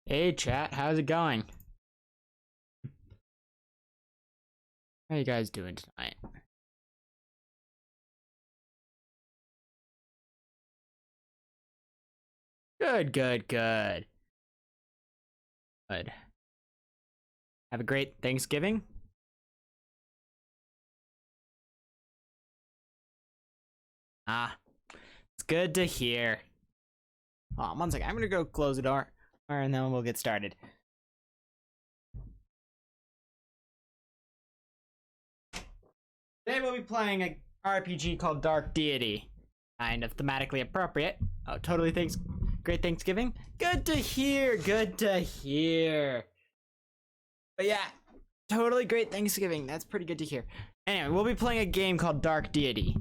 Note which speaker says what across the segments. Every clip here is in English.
Speaker 1: Hey chat, how's it going? How you guys doing tonight? Good, good, good. Good. Have a great Thanksgiving? Ah, it's good to hear. Oh, one second, I'm gonna go close the door, and then we'll get started. Today we'll be playing a RPG called Dark Deity. Kind of thematically appropriate. Oh, totally thanks. Great Thanksgiving? Good to hear, good to hear. But yeah, totally great Thanksgiving. That's pretty good to hear. Anyway, we'll be playing a game called Dark Deity.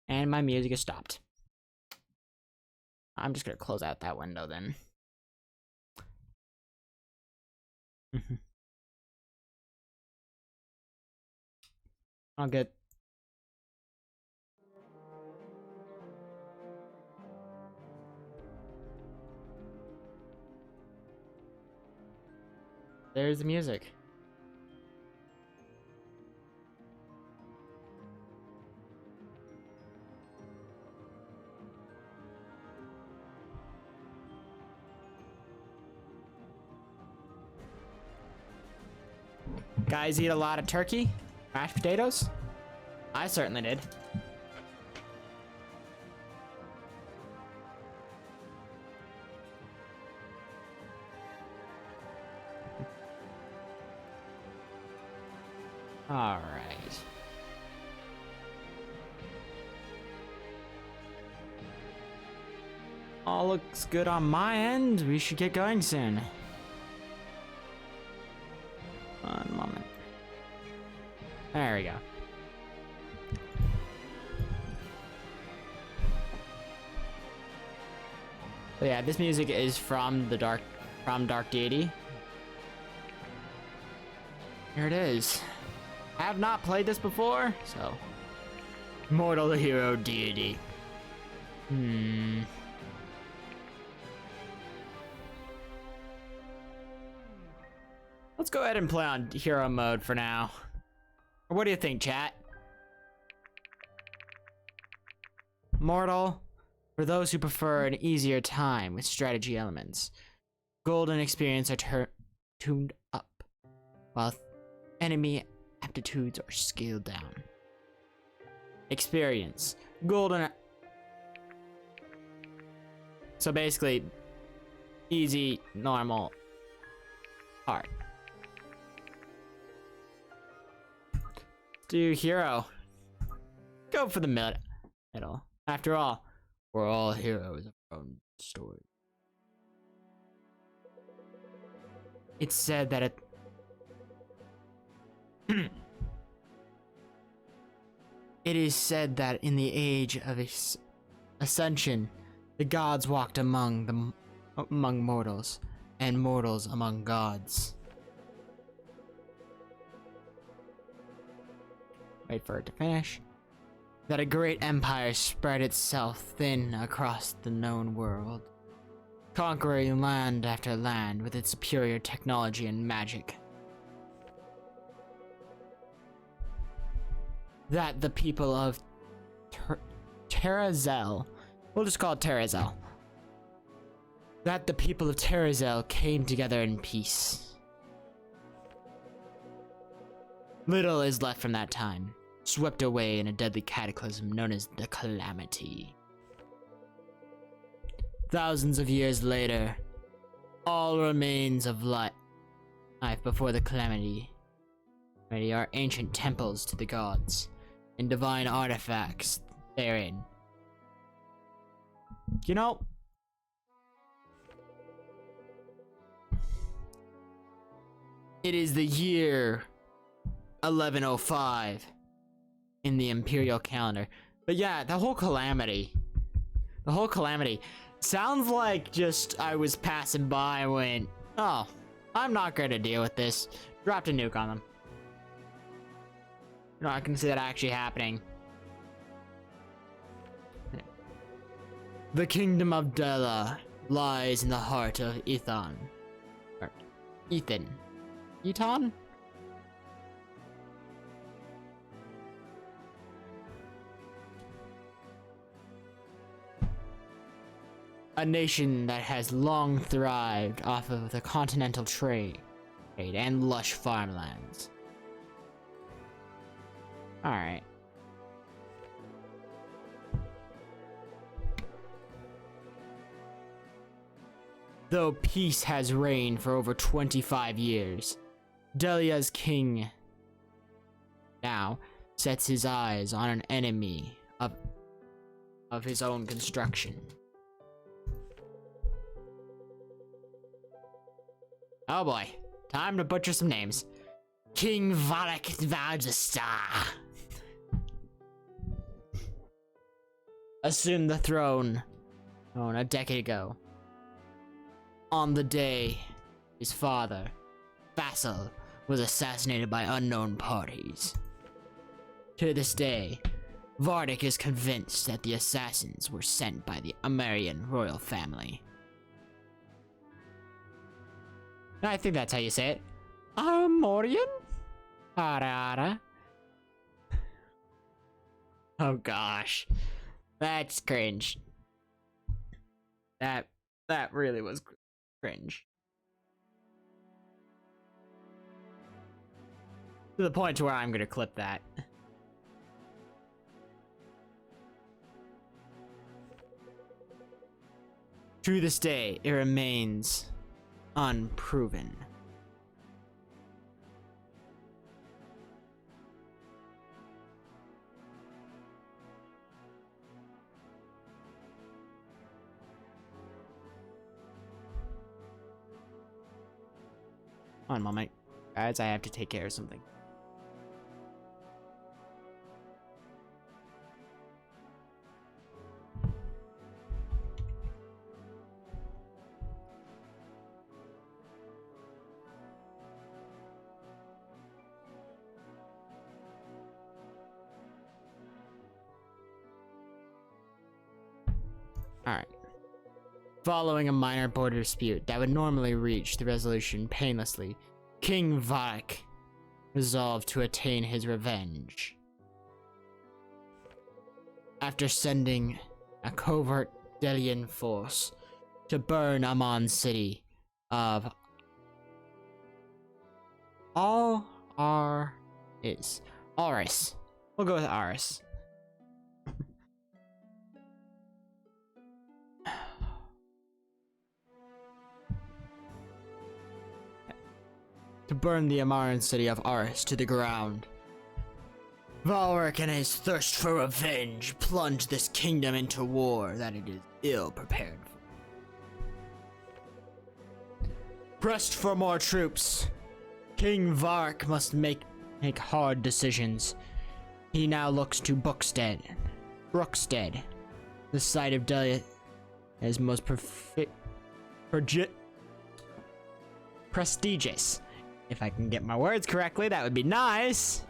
Speaker 1: And my music has stopped. I'm just gonna close out that window then. All good. There's the music. Guys eat a lot of turkey? Mashed potatoes? I certainly did. All right. All looks good on my end. We should get going soon. One moment. There we go. So yeah, this music is from Dark Deity. Here it is. I have not played this before, so Mortal Hero Deity. Let's go ahead and play on hero mode for now. What do you think, chat? Mortal, for those who prefer an easier time with strategy elements. Golden experience are tuned up, while enemy aptitudes are scaled down. Experience. Golden. So basically, easy, normal, hard. Do hero. Go for the middle. After all, we're all heroes of our own story. It's said that it is said that in the age of ascension, the gods walked among mortals, and mortals among gods. Wait for it to finish. That a great empire spread itself thin across the known world, conquering land after land with its superior technology and magic. That the people of Terrazel, we'll just call it Terrazel. That the people of Terrazel came together in peace. Little is left from that time, swept away in a deadly cataclysm known as the Calamity. Thousands of years later, all remains of life before the Calamity Many are ancient temples to the gods, and divine artifacts therein. You know, it is the year 1105 in the imperial calendar. But yeah, the whole calamity sounds like just I was passing by and went, oh, I'm not gonna deal with this. Dropped a nuke on them. You know, I can see that actually happening. The kingdom of Dela lies in the heart of Ethan. Or Ethan. Eton? A nation that has long thrived off of the continental trade and lush farmlands. Alright. Though peace has reigned for over 25 years, Delia's king now sets his eyes on an enemy of his own construction. Oh boy, time to butcher some names. King Valak Vajastar assumed the throne a decade ago. On the day his father, Vassal, was assassinated by unknown parties. To this day, Vardic is convinced that the assassins were sent by the Amerian royal family. I think that's how you say it. Amorian? Ara. Oh gosh. That's cringe. That really was cringe. To the point to where I'm gonna clip that. To this day, it remains unproven. One moment, guys, I have to take care of something. Alright. Following a minor border dispute that would normally reach the resolution painlessly, King Vark resolved to attain his revenge. After sending a covert Delian force to burn Amon's city of Aris. We'll go with Aris. To burn the Amaran city of Aris to the ground. Valric and his thirst for revenge plunged this kingdom into war that it is ill prepared for. Pressed for more troops, King Vark must make hard decisions. He now looks to Brookstead, the site of Delia, as most prestigious. If I can get my words correctly, that would be nice.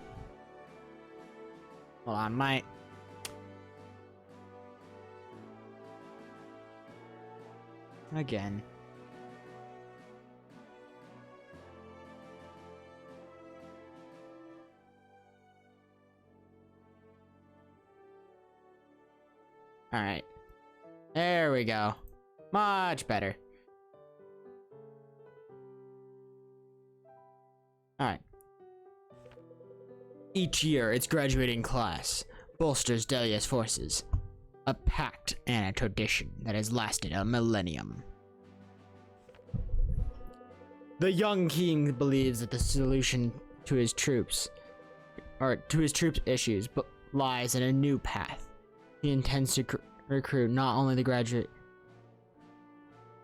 Speaker 1: Hold on, mate. Again. Alright. There we go. Much better. Alright. Each year, its graduating class bolsters Delia's forces. A pact and a tradition that has lasted a millennium. The young king believes that the solution to his troops, issues, but lies in a new path. He intends to recruit not only the graduate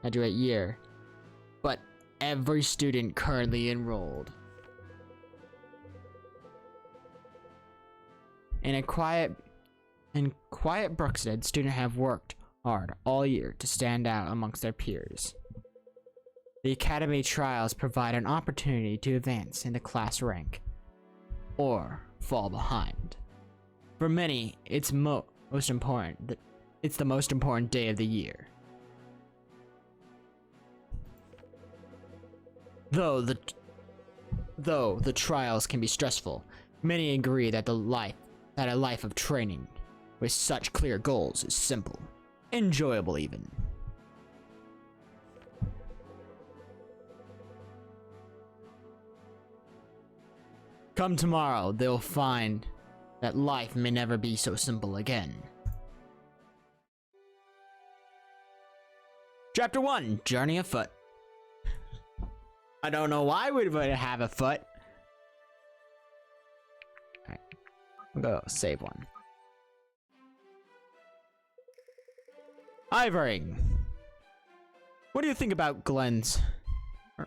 Speaker 1: year, but every student currently enrolled. In quiet Brookstead, students have worked hard all year to stand out amongst their peers. The academy trials provide an opportunity to advance in the class rank, or fall behind. For many, it's the most important day of the year. Though the trials can be stressful, many agree that a life of training with such clear goals is simple, enjoyable even. Come tomorrow, they'll find that life may never be so simple again. Chapter 1, Journey Afoot. I don't know why we would have a foot. Alright, I'll go save one. Ivory, what do you think about Glenn's?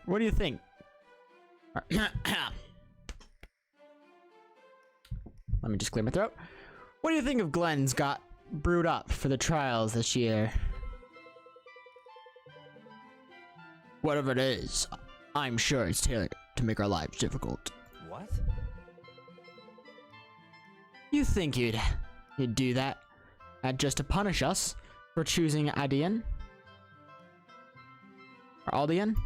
Speaker 1: What do you think? Let me just clear my throat. What do you think of Glenn's got brewed up for the trials this year? Whatever it is, I'm sure it's tailored to make our lives difficult.
Speaker 2: What?
Speaker 1: You think you'd do that just to punish us for choosing Aldean? Or Aldean?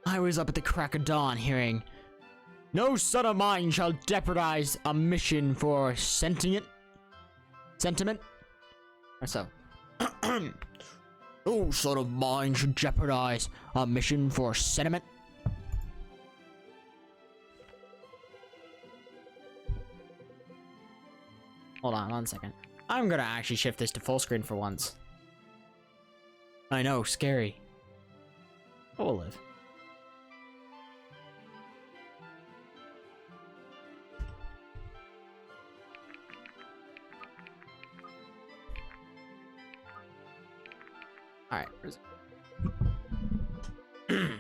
Speaker 1: I was up at the crack of dawn hearing, "No son of mine shall jeopardize a mission for sentiment? Or so. No son of mine should jeopardize a mission for sentiment." Hold on 1 second. I'm gonna actually shift this to full screen for once. I know, scary. But we'll live. Alright, where's it?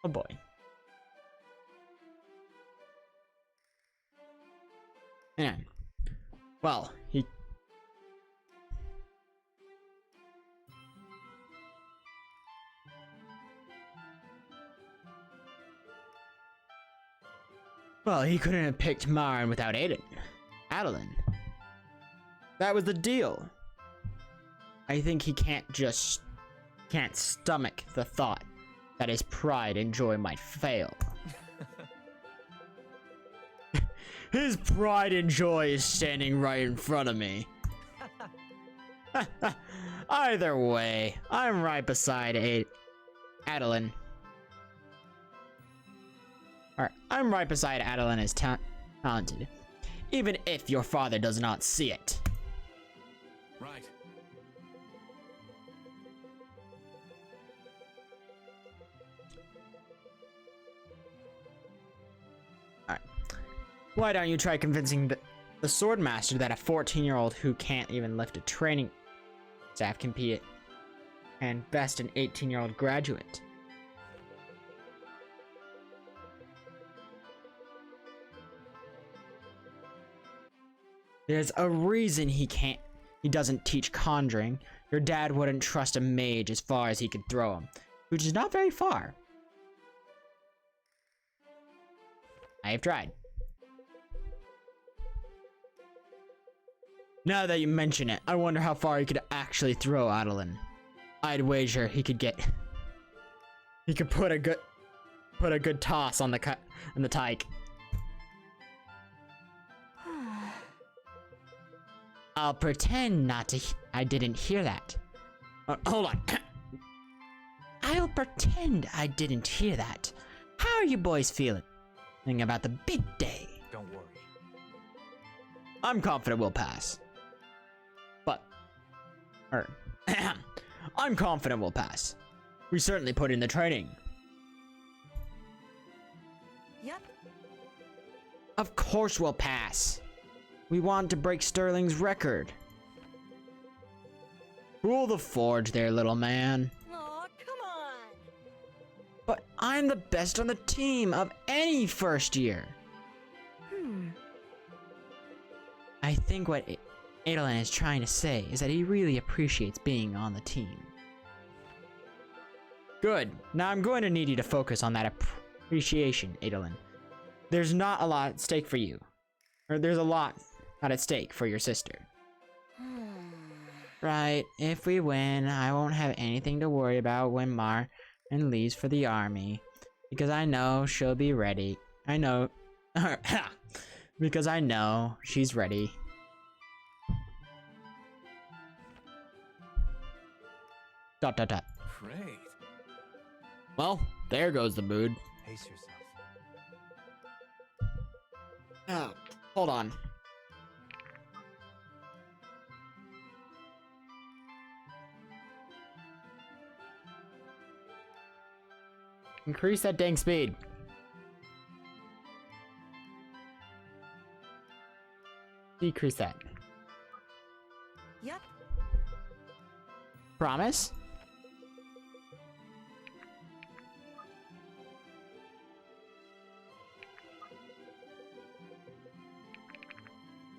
Speaker 1: Oh boy. Man. Well, he couldn't have picked Marin without Adeline. That was the deal. I think he can't stomach the thought that his pride and joy might fail. His pride and joy is standing right in front of me. Either way, I'm right beside Adeline. Alright, I'm right beside Adeline as talented, even if your father does not see it.
Speaker 2: Right.
Speaker 1: Alright. Why don't you try convincing the sword master that a 14-year-old who can't even lift a training staff can be and best an 18-year-old graduate? There's a reason he doesn't teach conjuring. Your dad wouldn't trust a mage as far as he could throw him, which is not very far. I have tried. Now that you mention it, I wonder how far he could actually throw Adeline. I'd wager he could put a good toss on the tyke. I'll pretend I didn't hear that. Hold on. I'll pretend I didn't hear that. How are you boys feeling about the big day?
Speaker 2: Don't worry.
Speaker 1: I'm confident we'll pass. But, I'm confident we'll pass. We certainly put in the training.
Speaker 3: Yep.
Speaker 1: Of course we'll pass. We want to break Sterling's record. Rule the forge there, little man.
Speaker 3: Aw, come on.
Speaker 1: But I'm the best on the team of any first year. I think what Adolin is trying to say is that he really appreciates being on the team. Good. Now I'm going to need you to focus on that appreciation, Adolin. There's not a lot at stake for you. Or there's a lot not at stake for your sister. Right. If we win, I won't have anything to worry about when Mar leaves for the army. Because I know she'll be ready. I know. Because I know she's ready. Dot dot dot.
Speaker 2: Great.
Speaker 1: Well, there goes the mood.
Speaker 2: Pace yourself.
Speaker 1: Oh, hold on. Increase that dang speed. Decrease that.
Speaker 3: Yep.
Speaker 1: Promise?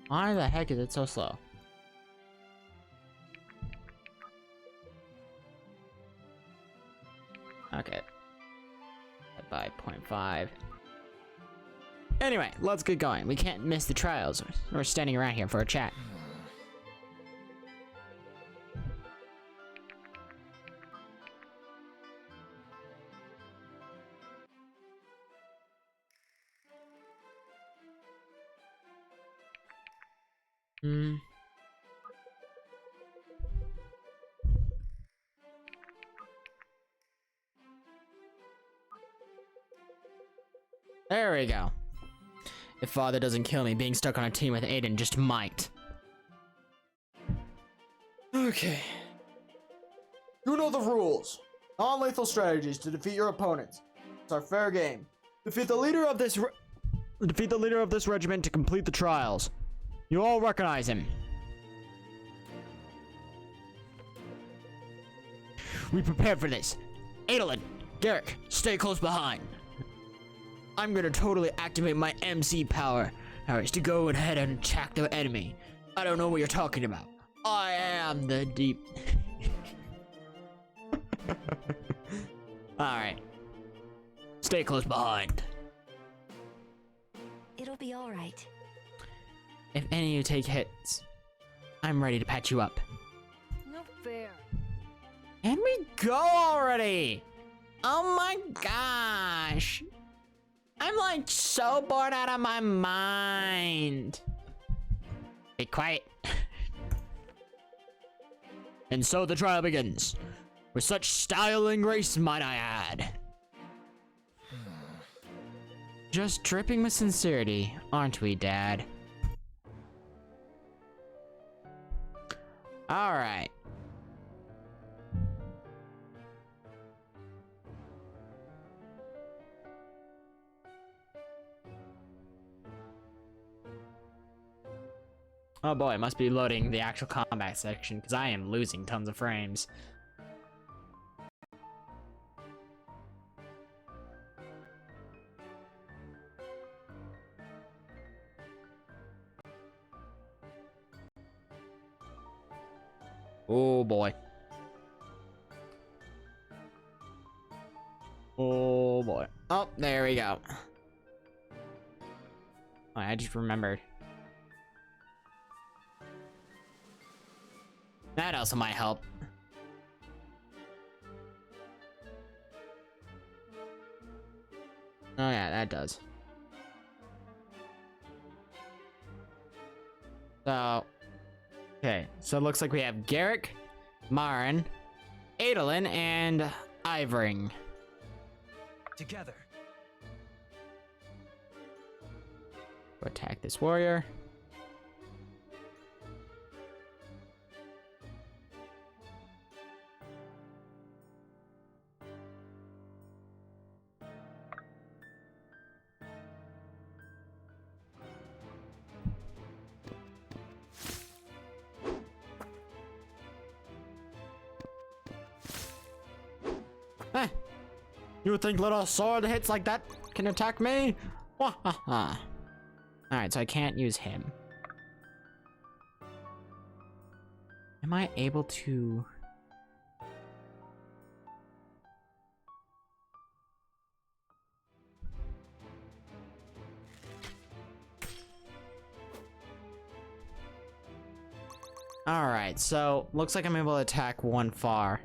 Speaker 1: Why the heck is it so slow? Okay. By 0.5. Anyway, let's get going. We can't miss the trials. We're standing around here for a chat. There we go. If father doesn't kill me, being stuck on a team with Aiden just might. Okay. You know the rules. Non-lethal strategies to defeat your opponents. It's our fair game. Defeat the leader of this regiment to complete the trials. You all recognize him. We prepared for this. Adolin, Garrick, stay close behind. I'm gonna totally activate my MC powers to go ahead and attack the enemy. I don't know what you're talking about. I am the deep. Alright. Stay close behind.
Speaker 3: It'll be all right.
Speaker 1: If any of you take hits, I'm ready to patch you up.
Speaker 3: No fair.
Speaker 1: Can we go already? Oh my gosh. I'm like so bored out of my mind. Be quiet. And so the trial begins. With such style and grace, might I add. Just dripping with sincerity, aren't we, Dad? Alright. Oh boy, it must be loading the actual combat section, because I am losing tons of frames. Oh boy. Oh boy. Oh, there we go. Oh, I just remembered. That also might help. Oh yeah, that does. So, okay, so it looks like we have Garrick, Marin, Adolin, and Ivering.
Speaker 2: Together.
Speaker 1: Attack this warrior. You think little sword hits like that can attack me? Wahaha. Alright, so I can't use him. Am I able to... Alright, so looks like I'm able to attack one far.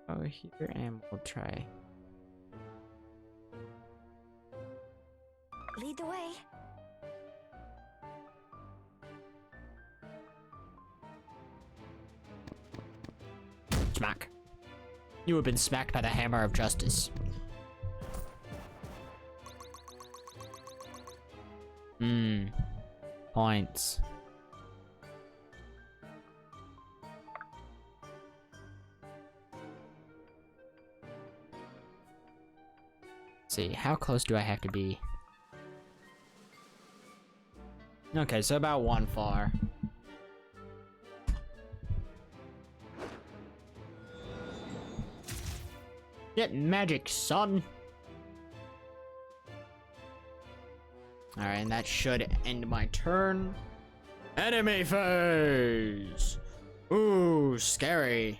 Speaker 1: Over here and we'll try.
Speaker 3: Lead the way.
Speaker 1: Smack. You have been smacked by the hammer of justice. Points. Let's see, how close do I have to be? Okay, so about one far. Get magic, son! Alright, and that should end my turn. Enemy phase! Ooh, scary.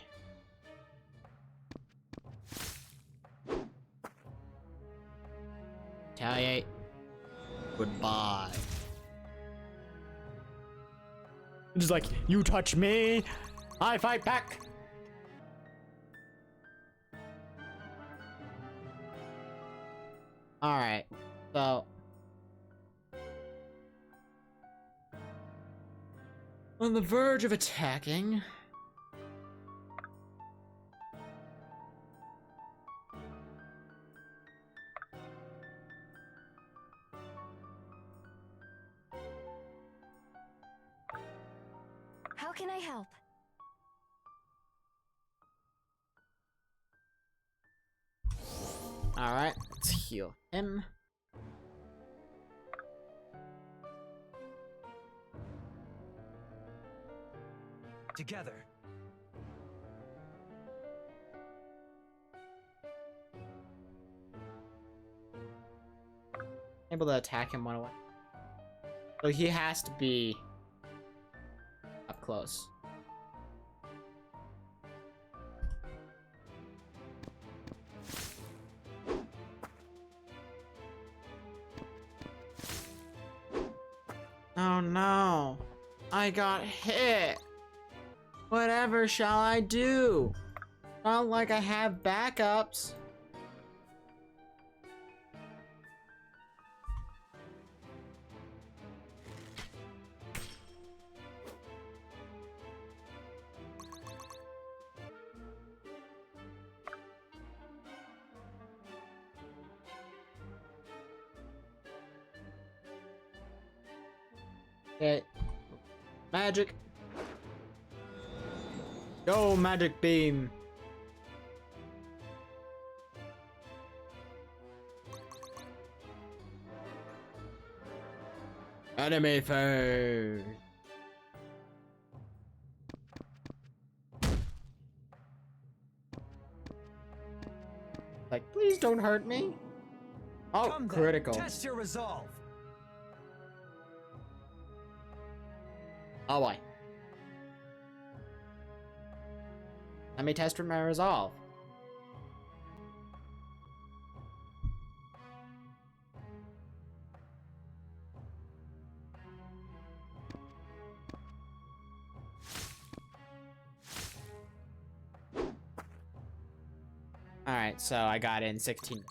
Speaker 1: Retaliate. Goodbye. Just like, you touch me, I fight back. Alright, so... on the verge of attacking.
Speaker 3: How can I help?
Speaker 1: Alright, let's heal him.
Speaker 2: Together.
Speaker 1: Able to attack him one away. So he has to be up close. Oh no, I got hit. Whatever shall I do? Not like I have backups. Okay. Magic. Go, magic beam. Enemy phase. Like, please don't hurt me. Oh,
Speaker 2: Come then,
Speaker 1: critical.
Speaker 2: test your resolve.
Speaker 1: Oh boy. Let me test my resolve. Alright, so I got in 16.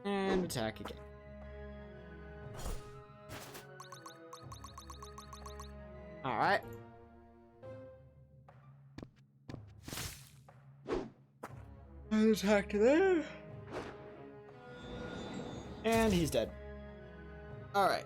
Speaker 1: And attack again. Alright. And attack there. And he's dead. Alright.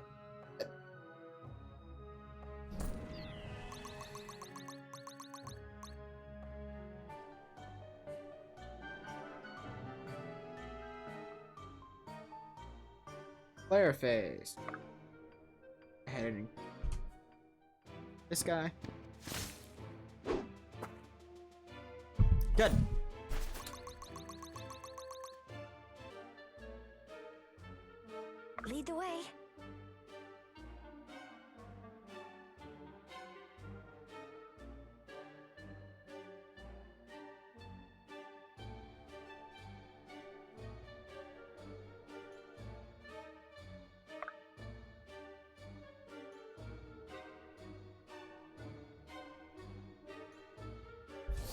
Speaker 1: Player phase. Ahead and this guy. Good.
Speaker 3: Lead the way.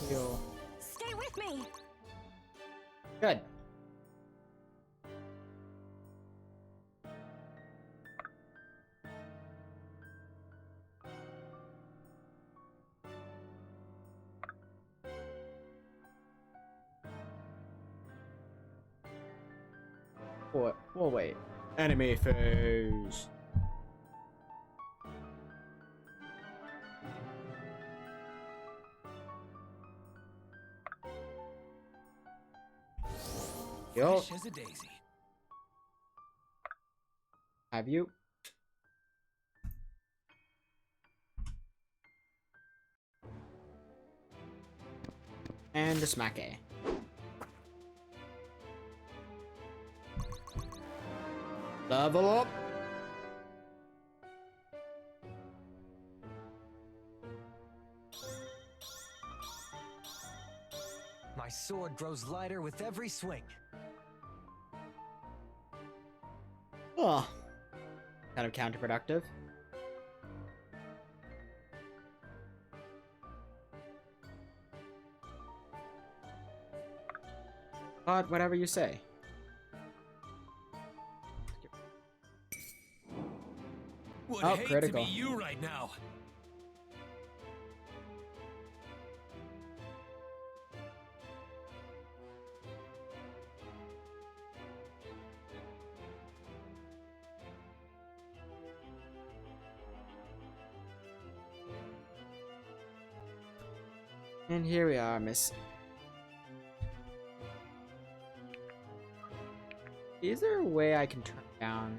Speaker 1: Heal.
Speaker 3: Stay with me.
Speaker 1: Good. What? We'll wait. Enemy phase. Yo,
Speaker 2: Fresh as a daisy.
Speaker 1: have you? And the smack A. Level up.
Speaker 2: My sword grows lighter with every swing.
Speaker 1: Oh, kind of counterproductive. But whatever you say.
Speaker 2: Would
Speaker 1: Oh,
Speaker 2: hate
Speaker 1: critical.
Speaker 2: to be you right now.
Speaker 1: And here we are, miss. Is there a way I can turn down?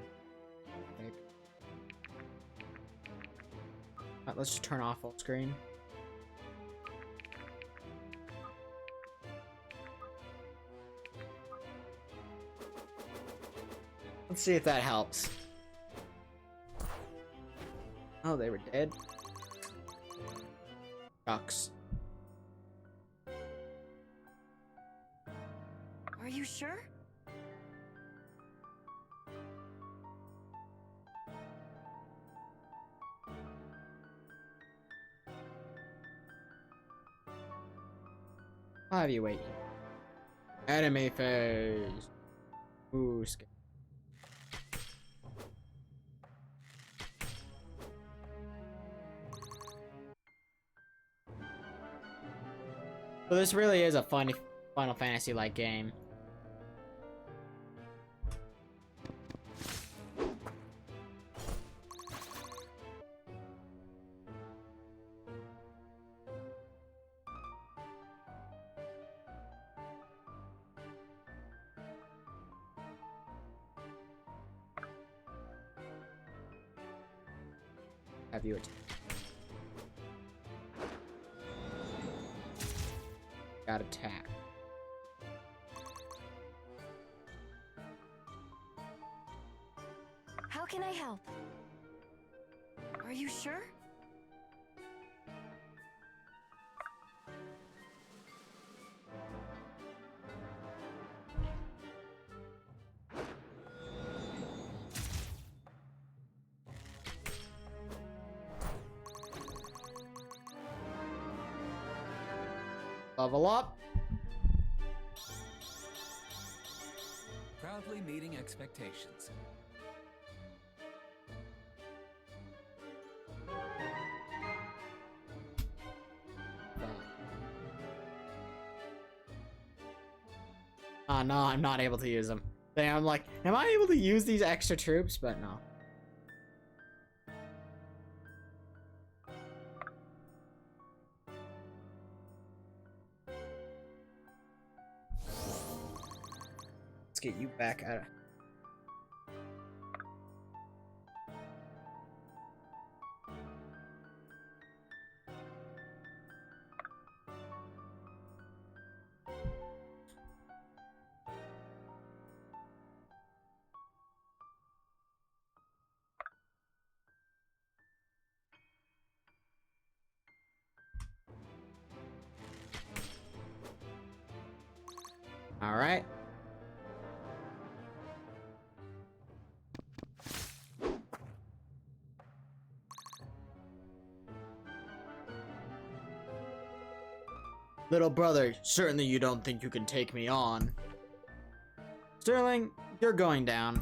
Speaker 1: Let's just turn off full screen. Let's see if that helps. Oh, they were dead. Shucks.
Speaker 3: Are you sure?
Speaker 1: I'll have you wait. Enemy phase. Ooh, scary. So this really is a fun Final Fantasy-like game. Have you attack? Got attack.
Speaker 3: How can I help? Are you sure?
Speaker 1: Level up.
Speaker 2: Proudly meeting expectations.
Speaker 1: No, I'm not able to use them. I'm like, am I able to use these extra troops? But no. Let's get you back out. All right. Little brother, certainly you don't think you can take me on. Sterling, you're going down.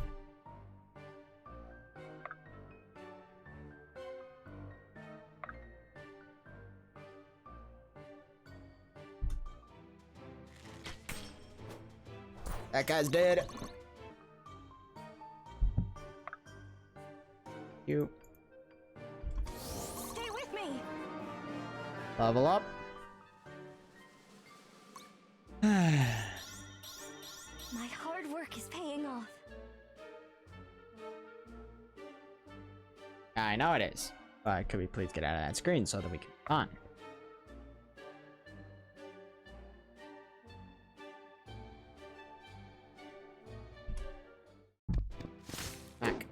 Speaker 1: That guy's dead. You.
Speaker 3: Stay with me.
Speaker 1: Level up.
Speaker 3: My hard work is paying off.
Speaker 1: I know it is. But could we please get out of that screen so that we can move on? Back.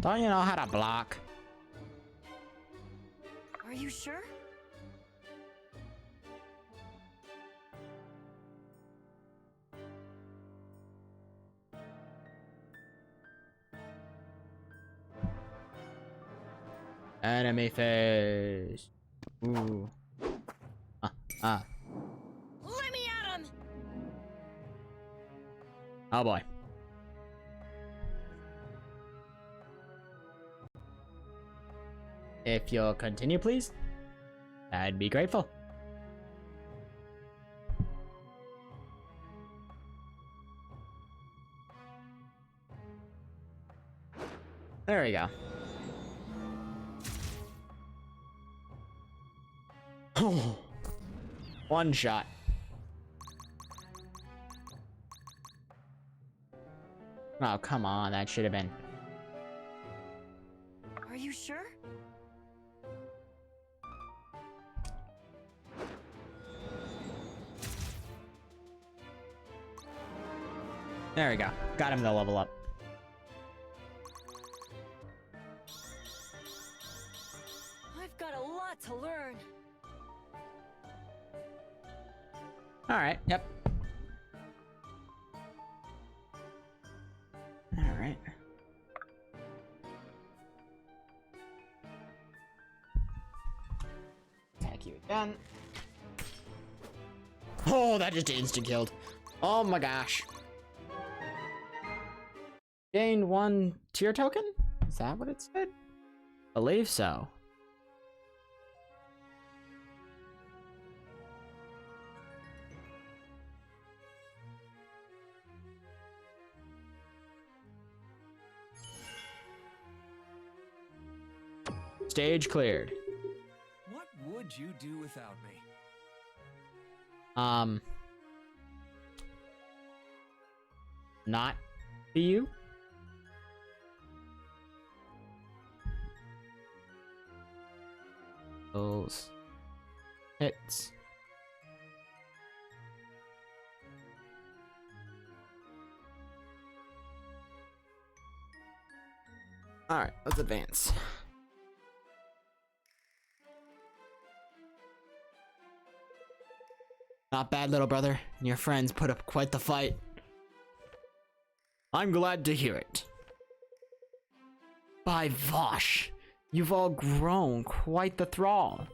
Speaker 1: Don't you know how to block?
Speaker 3: Are you sure?
Speaker 1: Enemy face. Ooh.
Speaker 3: Let me at him.
Speaker 1: Oh boy. If you'll continue, please, I'd be grateful. There we go. One shot. Oh, come on, that should have been.
Speaker 3: Are you sure?
Speaker 1: There we go. Got him to level up.
Speaker 3: I've got a lot to learn.
Speaker 1: Alright, yep. Alright. Attack you again. Oh, that just insta-killed. Oh my gosh. Gained 1 tier token? Is that what it said? Believe so. Stage cleared.
Speaker 2: What would you do without me?
Speaker 1: Not be you? Those hits. All right, let's advance. Not bad, little brother. Your friends put up quite the fight. I'm glad to hear it. By Vosh, you've all grown quite the thrall.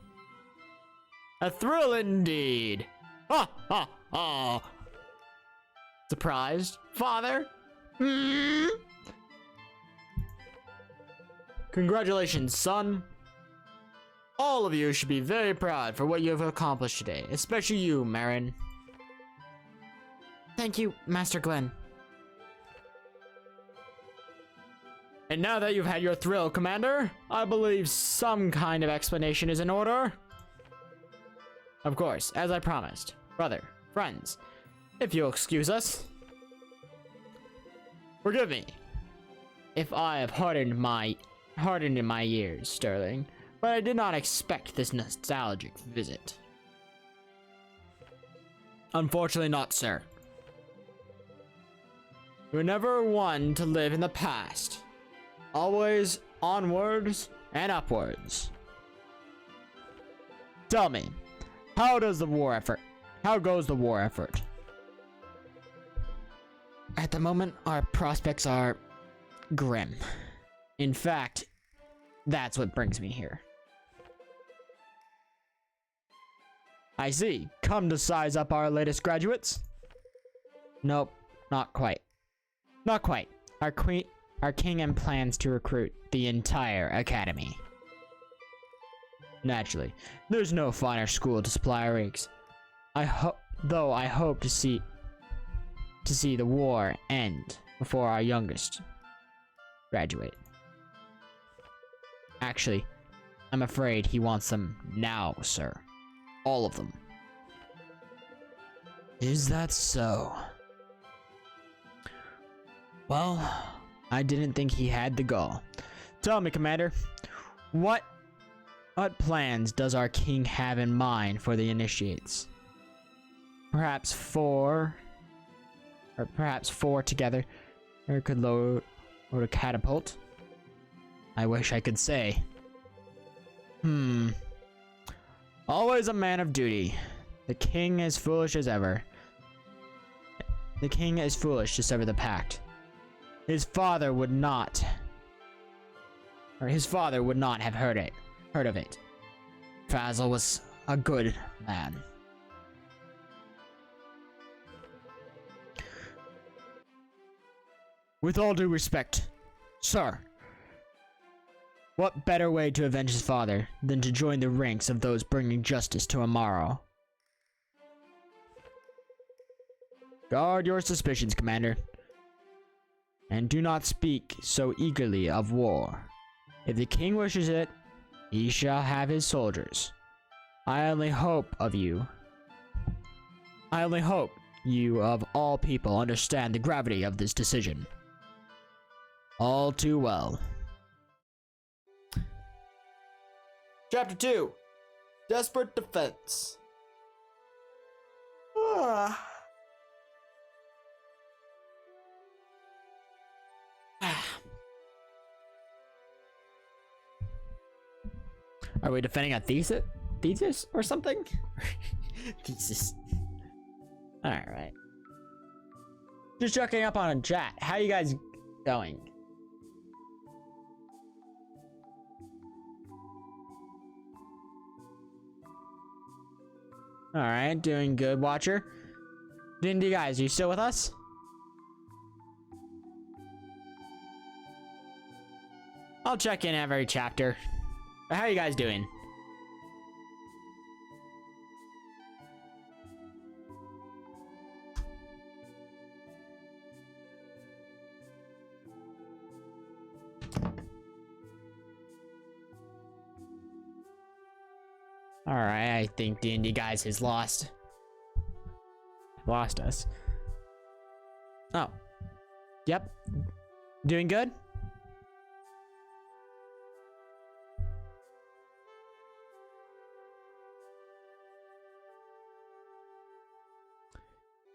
Speaker 1: A thrill indeed. Ha ha ha. Surprised, father? Hmm? Congratulations, son. All of you should be very proud for what you have accomplished today, especially you, Marin. Thank you, Master Glenn. And now that you've had your thrill, Commander, I believe some kind of explanation is in order. Of course, as I promised. Brother, friends, if you'll excuse us. Forgive me if I have hardened in my years, Sterling, but I did not expect this nostalgic visit. Unfortunately not, sir. You're never one to live in the past. Always onwards and upwards. Tell me, how does the war effort How goes the war effort? At the moment, our prospects are grim. In fact, that's what brings me here. I see. Come to size up our latest graduates? Nope, not quite. Not quite. Our king and plans to recruit the entire academy. Naturally, there's no finer school to supply our ranks. I hope to see the war end before our youngest graduate. Actually, I'm afraid he wants them now, sir. All of them. Is that so? Well, I didn't think he had the gall. Tell me, Commander, what plans does our king have in mind for the initiates? Perhaps four together, or could load a catapult. I wish I could say. Always a man of duty. The king is foolish as ever. The king is foolish to sever the pact. His father would not have heard of it. Fazl was a good man. With all due respect, sir, what better way to avenge his father than to join the ranks of those bringing justice to Amaro? Guard your suspicions, Commander, and do not speak so eagerly of war. If the king wishes it, he shall have his soldiers. I only hope you of all people understand the gravity of this decision. All too well. Chapter 2. Desperate Defense. Are we defending a thesis or something? Thesis. Alright. Just checking up on a chat. How you guys going? Alright, doing good, Watcher. D&D guys, are you still with us? I'll check in every chapter. But how are you guys doing? Alright, I think D&D guys has lost us. Oh. Yep. Doing good?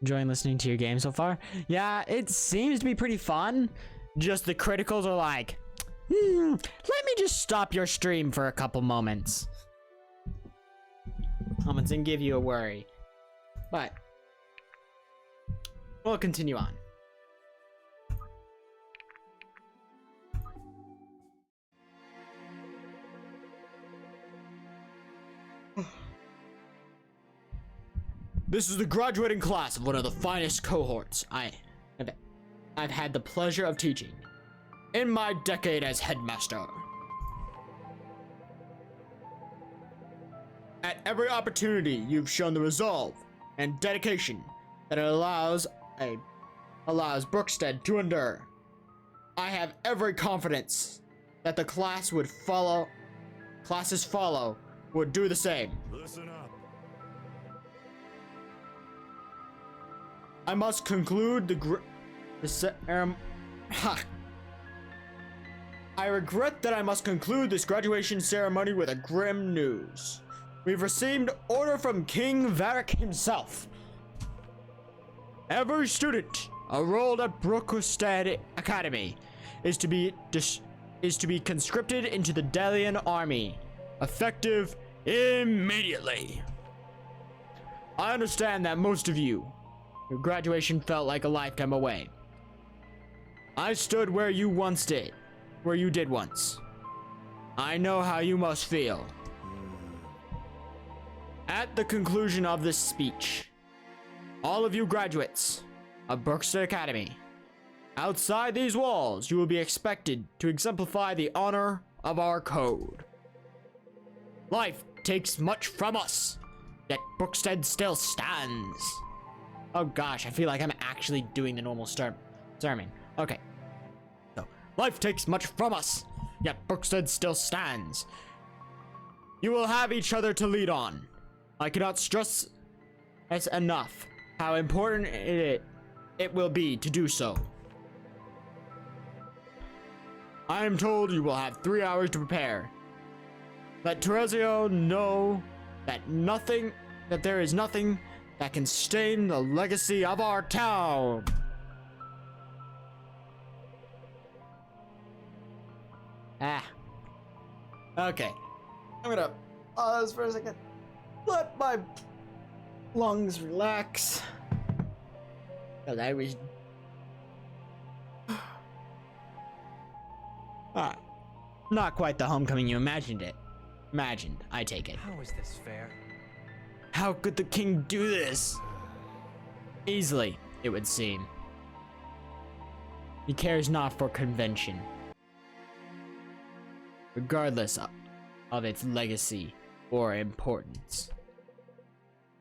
Speaker 1: Enjoying listening to your game so far? Yeah, it seems to be pretty fun. Just the criticals are like, let me just stop your stream for a couple moments. Comments and give you a worry. But we'll continue on. This is the graduating class of one of the finest cohorts I've had the pleasure of teaching in my decade as headmaster. At every opportunity, you've shown the resolve and dedication that allows Brookstead to endure. I have every confidence that the classes follow would do the same.
Speaker 4: Listen up.
Speaker 1: I must conclude I regret that I must conclude this graduation ceremony with a grim news. We've received order from King Varric himself. Every student enrolled at Brookstead Academy is to be conscripted into the Delian army, effective immediately. I understand that most of you, your graduation felt like a lifetime away. I stood where you once did, where you did once. I know how you must feel. At the conclusion of this speech, all of you graduates of Brookstead Academy, outside these walls, you will be expected to exemplify the honor of our code. Life takes much from us, yet Brookstead still stands. Oh gosh, I feel like I'm actually doing the normal sermon. Okay. So, life takes much from us, yet Brookstead still stands. You will have each other to lead on. I cannot stress this enough how important it will be to do so. I am told you will have 3 hours to prepare. Let Terezio know that there is nothing that can stain the legacy of our town. Okay. I'm gonna pause for a second. Let my lungs relax. Cause I was not quite the homecoming you imagined it. Imagined, I take it.
Speaker 2: How is this fair?
Speaker 1: How could the king do this? Easily, it would seem. He cares not for convention. Regardless of its legacy or importance.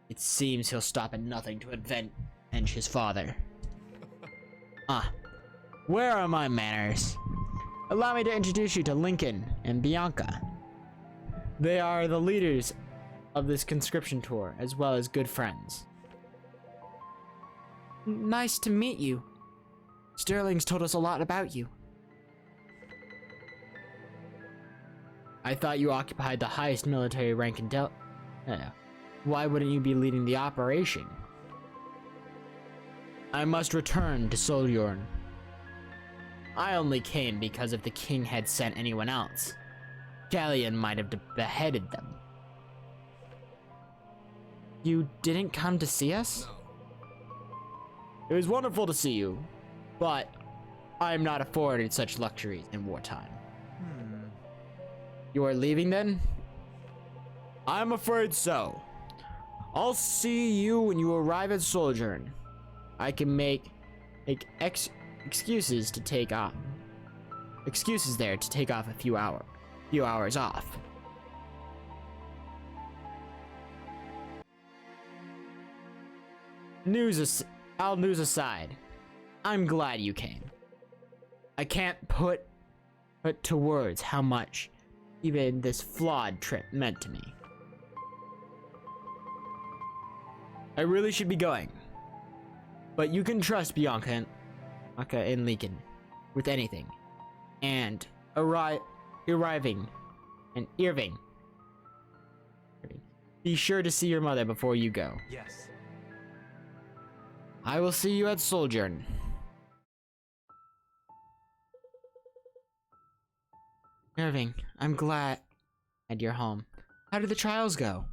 Speaker 1: It seems he'll stop at nothing to avenge his father. Where are my manners? Allow me to introduce you to Lincoln and Bianca. They are the leaders of this conscription tour, as well as good friends. Nice to meet you. Sterling's told us a lot about you. I thought you occupied the highest military rank in Why wouldn't you be leading the operation? I must return to Sojourn. I only came because if the king had sent anyone else, Galleon might have beheaded them. You didn't come to see us? It was wonderful to see you, but I am not afforded such luxuries in wartime. You are leaving then? I'm afraid so. I'll see you when you arrive at Sojourn. I can make excuses to take off. Excuses there to take off a few hours off. All news aside, I'm glad you came. I can't put to words how much even this flawed trip meant to me. I really should be going, but you can trust Bianca and Lincoln with anything, and Irving. Be sure to see your mother before you go.
Speaker 2: Yes.
Speaker 1: I will see you at Sojourn. Irving, I'm glad you're home. How did the trials go?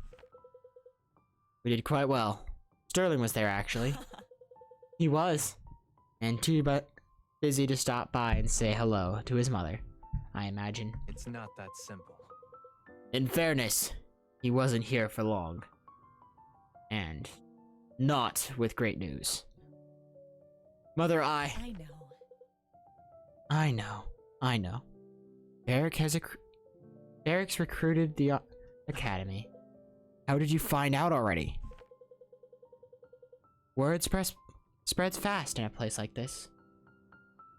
Speaker 1: We did quite well. Sterling was there, actually. He was. And too busy to stop by and say hello to his mother, I imagine.
Speaker 2: It's not that simple.
Speaker 1: In fairness, he wasn't here for long. And not with great news. Mother, I know. Eric's recruited the academy. How did you find out already? Word spreads fast in a place like this.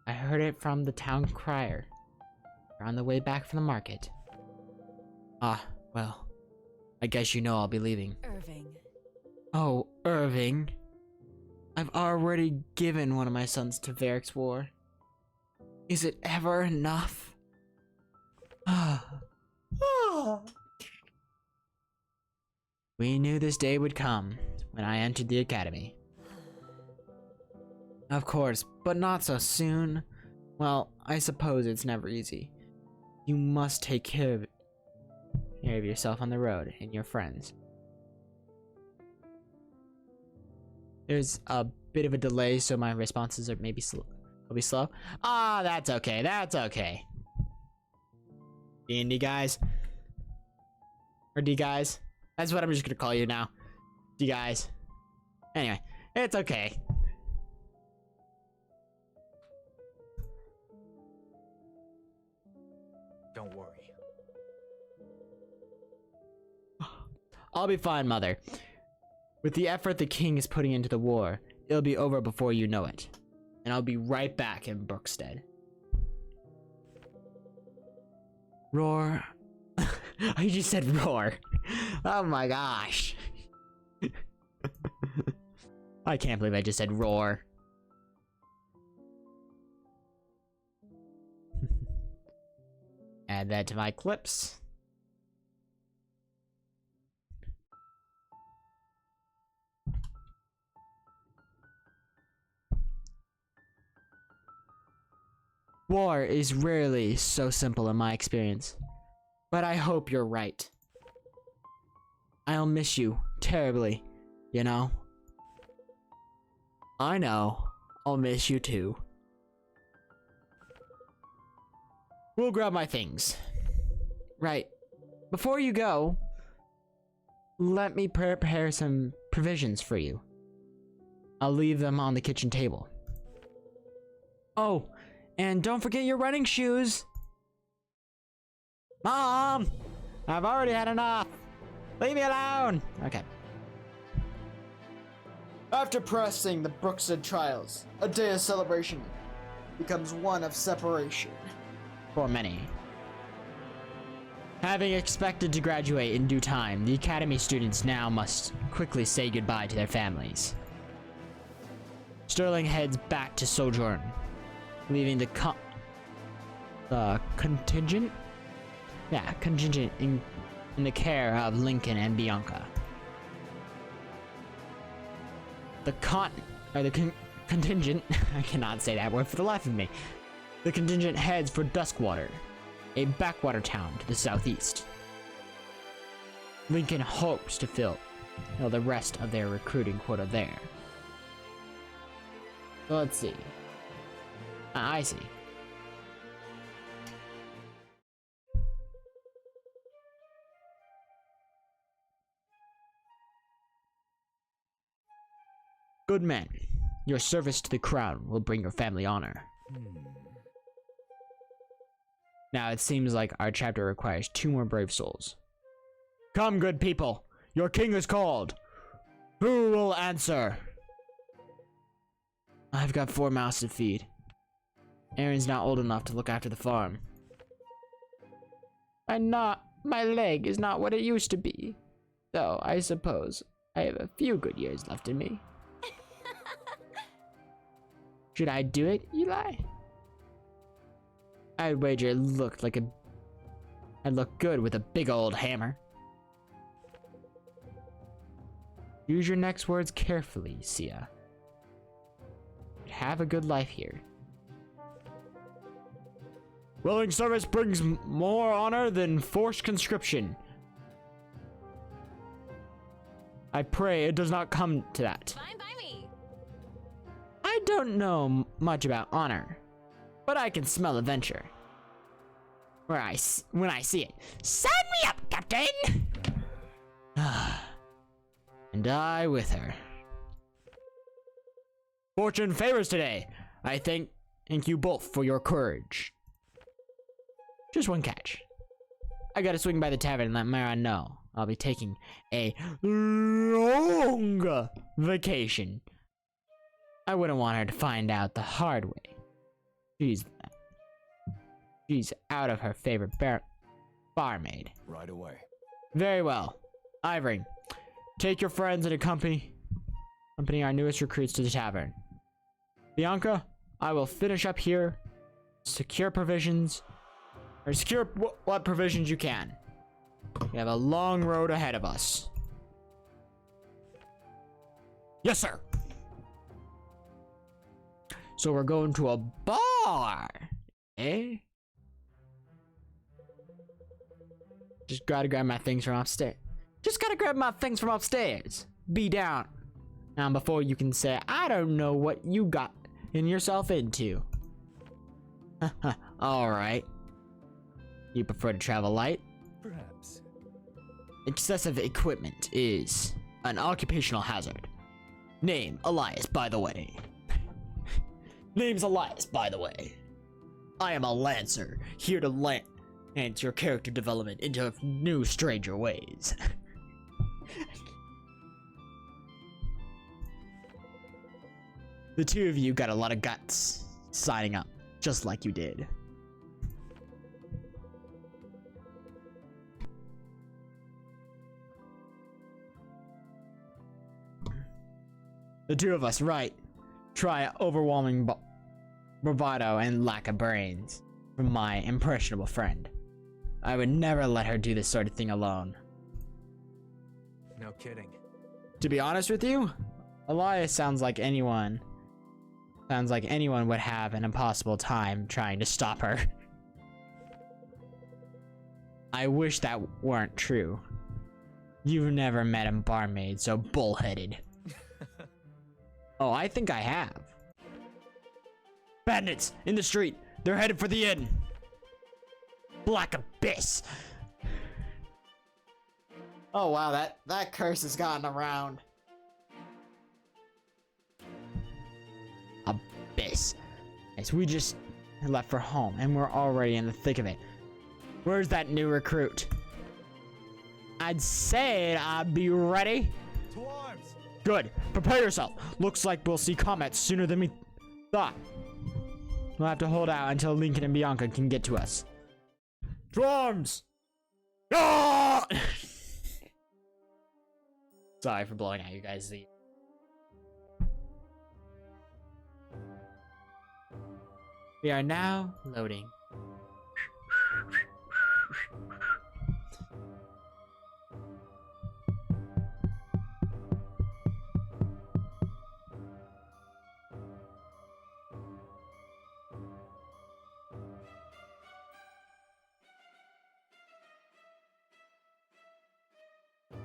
Speaker 1: I heard it from the town crier. We're on the way back from the market. Well, I guess you know I'll be leaving.
Speaker 3: Irving.
Speaker 1: Oh, Irving. I've already given one of my sons to Varric's war. Is it ever enough? We knew this day would come when I entered the academy. Of course, but not so soon. Well, I suppose it's never easy. You must take care of yourself on the road and your friends. There's a bit of a delay, so my responses are maybe slow. Will be slow. Ah, that's okay. That's okay. D&D guys. Or D guys. That's what I'm just gonna call you now. D guys. Anyway, it's okay.
Speaker 2: Don't worry.
Speaker 1: I'll be fine, Mother. With the effort the king is putting into the war, it'll be over before you know it. And I'll be right back in Brookstead. Roar. I just said roar. Oh my gosh. I can't believe I just said roar. Add that to my clips. War is rarely so simple in my experience. But I hope you're right. I'll miss you terribly, you know? I know. I'll miss you too. We'll grab my things. Right. Before you go, let me prepare some provisions for you. I'll leave them on the kitchen table. Oh, and don't forget your running shoes. Mom! I've already had enough. Leave me alone. Okay. After pressing the Brookstead trials, a day of celebration becomes one of separation. For many. Having expected to graduate in due time, the academy students now must quickly say goodbye to their families. Sterling heads back to Sojourn, leaving the contingent? Yeah, contingent in the care of Lincoln and Bianca. The contingent, I cannot say that word for the life of me. The contingent heads for Duskwater, a backwater town to the southeast. Lincoln hopes to fill the rest of their recruiting quota there. So let's see. I see. Good men, your service to the crown will bring your family honor. Now it seems like our chapter requires 2 more brave souls. Come, good people, your king is called. Who will answer? I've got 4 mouths to feed. Aaron's not old enough to look after the farm. My leg is not what it used to be. Though I suppose I have a few good years left in me. Should I do it, Eli? I'd wager it looked like I'd look good with a big old hammer. Use your next words carefully, Sia. Have a good life here. Willing service brings more honor than forced conscription. I pray it does not come to that.
Speaker 3: Fine by me.
Speaker 1: I don't know much about honor, but I can smell adventure. When I see it. Sign me up, Captain! And I with her. Fortune favors today. I thank you both for your courage. Just one catch. I gotta swing by the tavern and let Mara know I'll be taking a long vacation. I wouldn't want her to find out the hard way. She's out of her favorite barmaid.
Speaker 2: Right away.
Speaker 1: Very well. Ivory, take your friends and accompany our newest recruits to the tavern. Bianca, I will finish up here. Secure provisions. Or secure what provisions you can. We have a long road ahead of us. Yes, sir. So we're going to a bar, eh? Just gotta grab my things from upstairs. Be down. Now, before you can say, I don't know what you got in yourself into. Alright. You prefer to travel light?
Speaker 2: Perhaps.
Speaker 1: Excessive equipment is an occupational hazard. Name, Elias, by the way. Name's Elias, by the way. I am a Lancer, here to enhance your character development into new stranger ways. The two of you got a lot of guts signing up, just like you did. The two of us, right? Try overwhelming bravado and lack of brains from my impressionable friend. I would never let her do this sort of thing alone.
Speaker 2: No kidding.
Speaker 1: To be honest with you, Elias sounds like anyone would have an impossible time trying to stop her. I wish that weren't true. You've never met a barmaid so bullheaded. Oh, I think I have. Bandits in the street. They're headed for the inn. Black Abyss. Oh wow, that curse has gotten around. Abyss. Yes, we just left for home and we're already in the thick of it. Where's that new recruit? I'd say I'd be ready.
Speaker 2: To arms!
Speaker 1: Good. Prepare yourself. Looks like we'll see comets sooner than we thought. We'll have to hold out until Lincoln and Bianca can get to us. To arms! Ah! Sorry for blowing out you guys. We are now loading.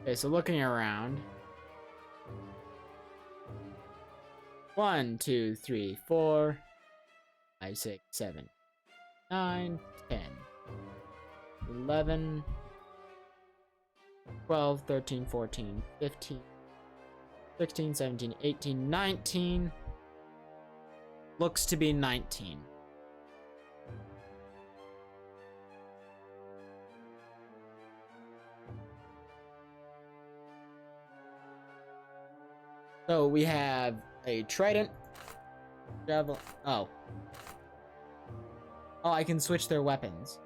Speaker 1: Okay, so looking around. 1, 2, 3, 4, 5, 6, 7, 9, 10, 11, 12, 13, 14, 15, 16, 17, 18, 19. Looks to be 19. So we have a trident, javelin. Oh, I can switch their weapons.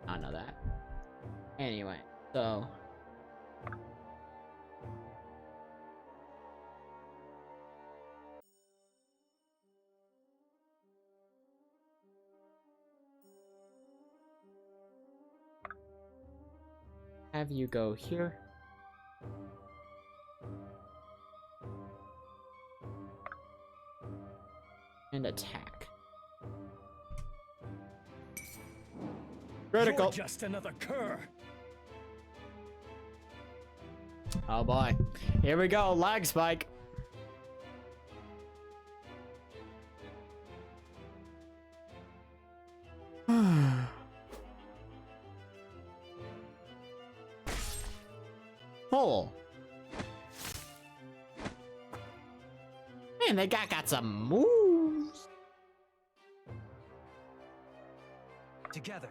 Speaker 1: I don't know that. Anyway, so have you go here. And attack. Critical.
Speaker 2: You're just another cur.
Speaker 1: Oh boy. Here we go. Lag spike. Oh. Man, they got some moves.
Speaker 2: Together.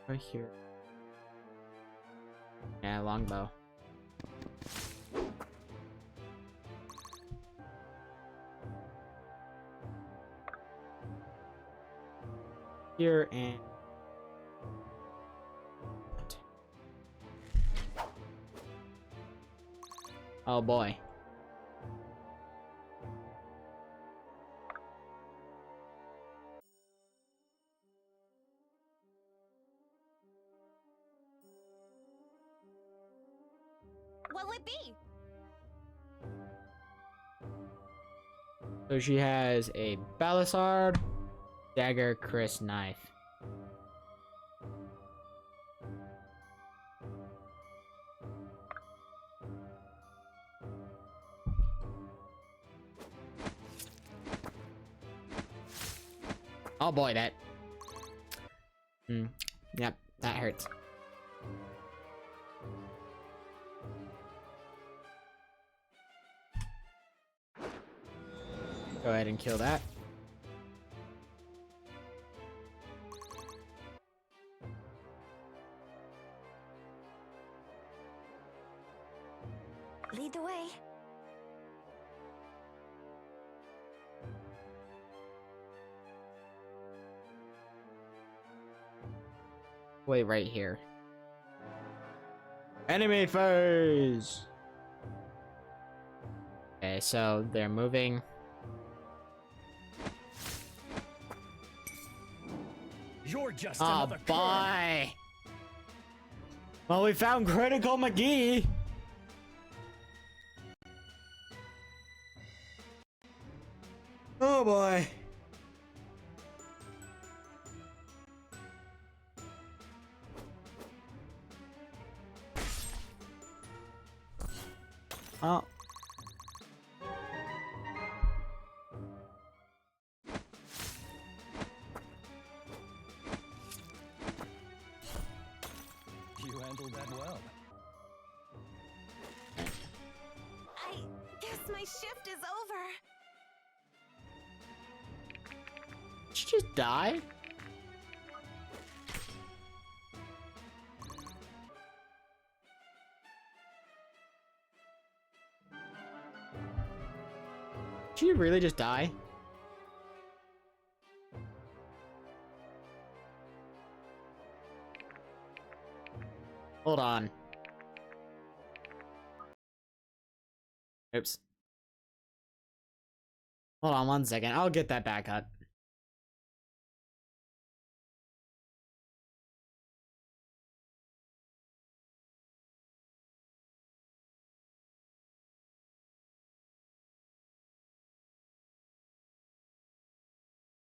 Speaker 1: Right here. Yeah, longbow. Here and oh boy.
Speaker 3: What'll it be?
Speaker 1: So she has a Balisard, dagger, Chris knife. Oh boy, that. Yep, that hurts. Go ahead and kill that.
Speaker 3: Lead the way.
Speaker 1: Wait, right here. Enemy phase! Okay, so they're moving.
Speaker 2: You're just
Speaker 1: Oh,
Speaker 2: another kernel.
Speaker 1: boy! Well, we found Critical McGee! Oh, boy. Oh.
Speaker 2: You handled that well.
Speaker 3: I guess my shift is over.
Speaker 1: Did she just die? Did she really just die? Hold on. Oops. Hold on 1 second. I'll get that back up.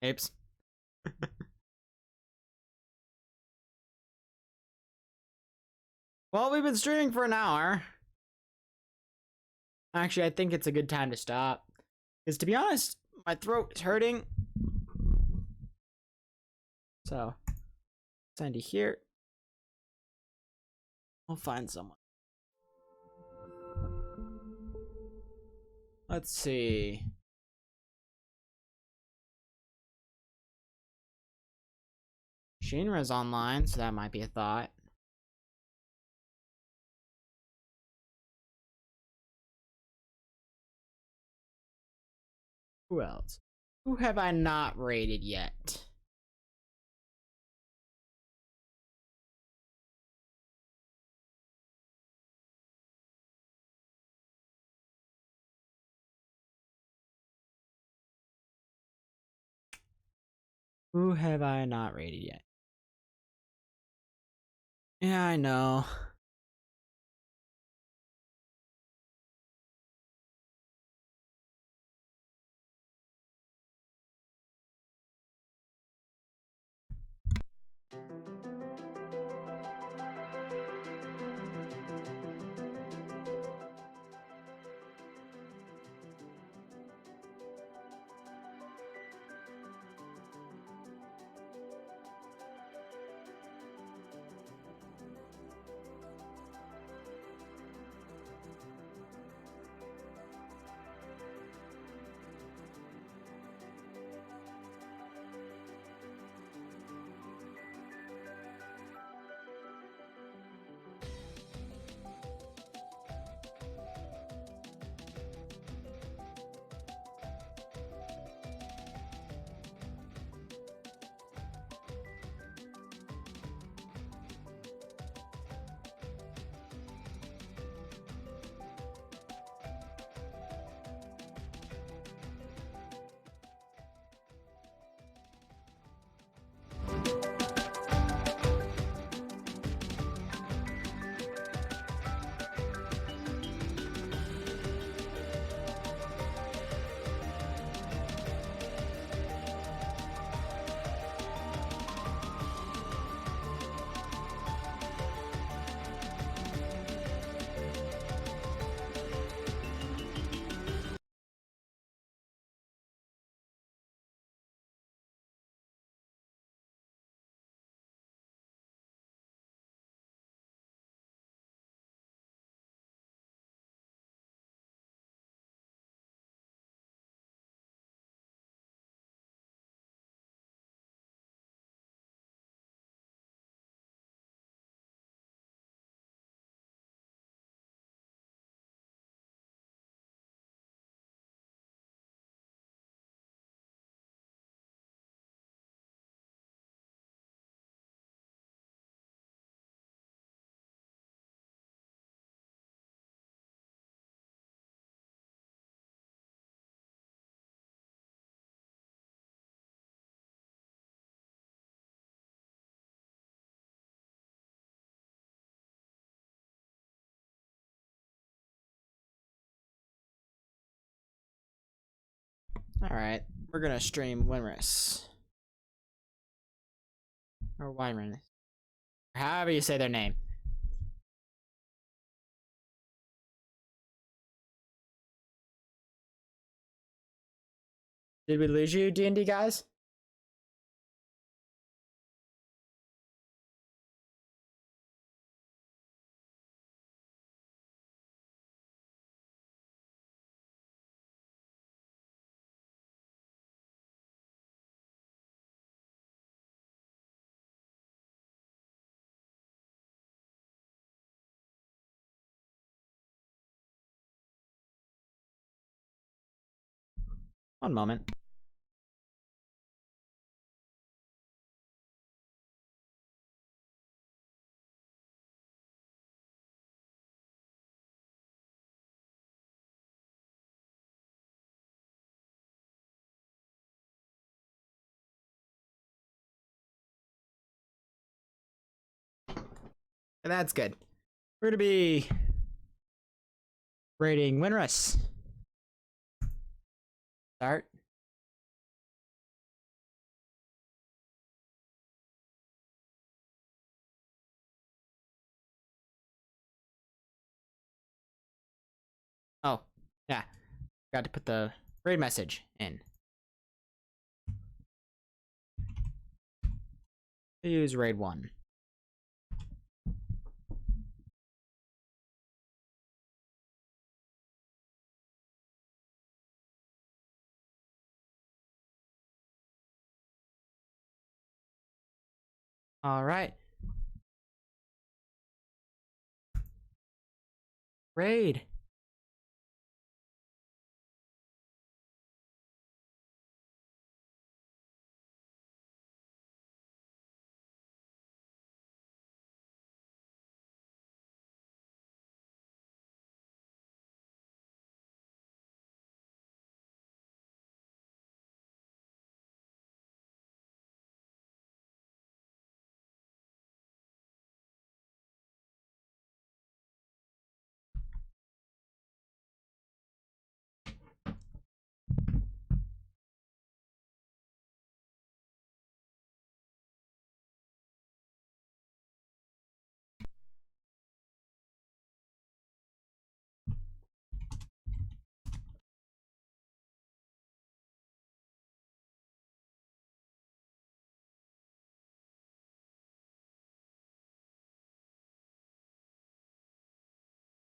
Speaker 1: Oops. Well, we've been streaming for an hour. Actually, I think it's a good time to stop. Because to be honest, my throat is hurting. So, send you here. We'll find someone. Let's see. Shinra's online, so that might be a thought. Who else? Who have I not rated yet? Who have I not rated yet? Yeah, I know. Alright, we're gonna stream Winrus. Or Winrus. However you say their name. Did we lose you, D&D guys? One moment. That's good. We're gonna be rating Winrus. Start. Oh, yeah. Got to put the raid message in. Use raid 1. All right. Raid.